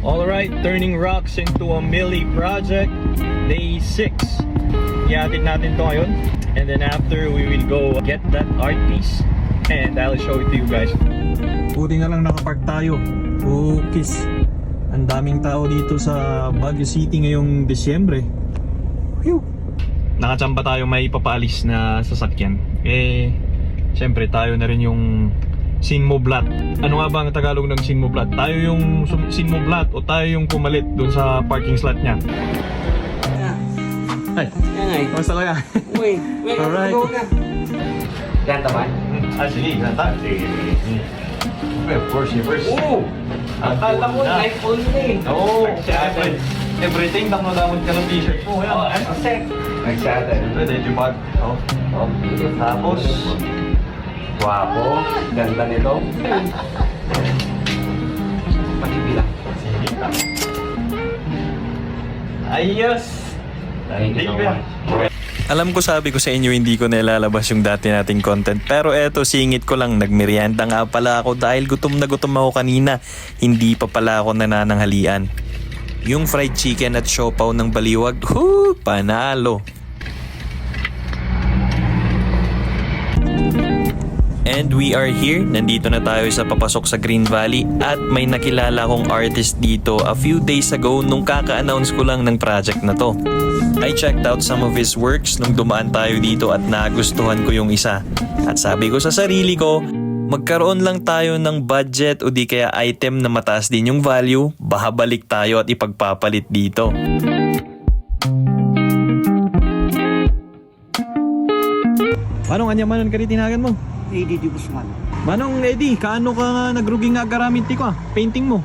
Alright, turning rocks into a Millie project. Day 6. Ihatid natin to ngayon. And then after, we will go get that art piece. And I'll show it to you guys. Buti na lang nakapark tayo. Focus. Ang daming tao dito sa Baguio City ngayong Disyembre. Phew. Nakachamba tayo may papaalis na sasakyan. Siyempre tayo na rin yung sinmoblat. Ano nga ba ang Tagalog ng sinmoblat? Tayo yung sinmoblat o tayo yung pumalit dun sa parking slot niya? Ay, kamusta kaya? Uy, alright. Ganda ba? Sige, ganda. Of course, first. Oo! Akala mo, iPhone na eh. Oo, everything damot ka ng t-shirt mo. Nag-shatter. Pwede, yung bag. Tapos, Wapo, ganda nito. Pakibilang. sige ka. Ayos! Thank you so much. Alam ko sabi ko sa inyo hindi ko nilalabas yung dati nating content pero eto singit ko lang nagmerienda nga pala ako dahil gutom na gutom ako kanina. Hindi pa pala ako nanananghalian. Yung fried chicken at siopaw ng Baliwag, panalo. And we are here. Nandito na tayo sa papasok sa Green Valley at may nakilala kong artist dito a few days ago nung kaka-announce ko lang ng project na to. I checked out some of his works nung dumaan tayo dito at nagustuhan ko yung isa. At sabi ko sa sarili ko, magkaroon lang tayo ng budget o di kaya item na mataas din yung value, balik tayo at ipagpapalit dito. Manong anyamanan ka rin tinagan mo? Eddie Di Guzman. Manong Eddie, kaano ka nga nagrugi nga garamit ko painting mo?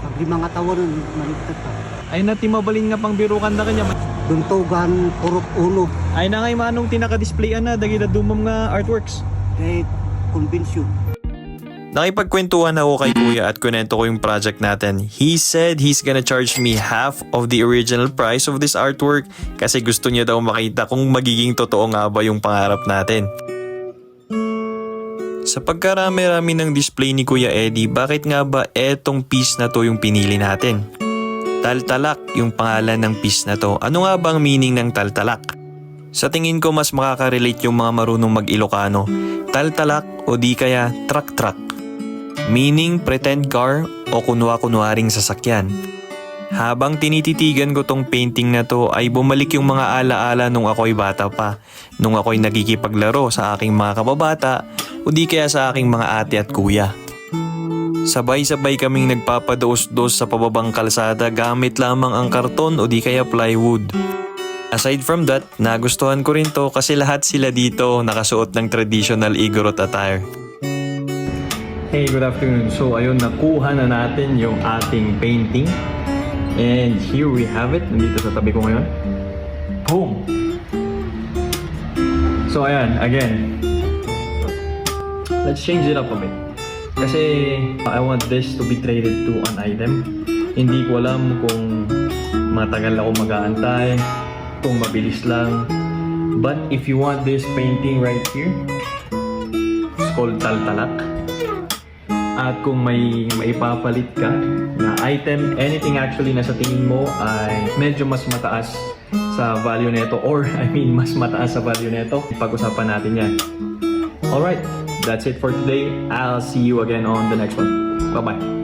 Pag di mga tawa nun, maligtad ka. Ay natimabalin nga pang birukan na kanya. Duntogan, purok uno. Ay na ngay manong tinaka-displayan na dagita dumam nga artworks. Kahit convince you. Nakipagkwentuhan ako kay Kuya at kunento ko yung project natin. He said he's gonna charge me half of the original price of this artwork kasi gusto niya daw makita kung magiging totoo nga ba yung pangarap natin. Sa pagkarami-rami ng display ni Kuya Eddie, bakit nga ba etong piece na to yung pinili natin? Taltalak yung pangalan ng piece na to. Ano nga bang meaning ng taltalak? Sa tingin ko mas makaka-relate yung mga marunong mag-Ilocano. Taltalak o di kaya truck-truck. Meaning pretend car o kunwa-kunwaring sasakyan. Habang tinititigan ko tong painting na to ay bumalik yung mga alaala nung ako'y bata pa. Nung ako'y nagikipaglaro sa aking mga kababata o di kaya sa aking mga ate at kuya. Sabay-sabay kaming nagpapadoos-dos sa pababang kalsada gamit lamang ang karton o di kaya plywood. Aside from that, nagustuhan ko rin to kasi lahat sila dito nakasuot ng traditional Igorot attire. Hey, good afternoon. So ayun, nakuha na natin yung ating painting. And here we have it. Nandito sa tabi ko ngayon. Boom! So ayan, again. Let's change it up a bit. Kasi I want this to be traded to an item. Hindi ko alam kung matagal ako mag-aantay, kung mabilis lang. But if you want this painting right here, it's called Taltalak. At kung may maipapalit ka na item, anything actually na sa tingin mo ay medyo mas mataas sa value nito or mas mataas sa value nito, pag-usapan natin yan. Alright, that's it for today. I'll see you again on the next one. Bye-bye.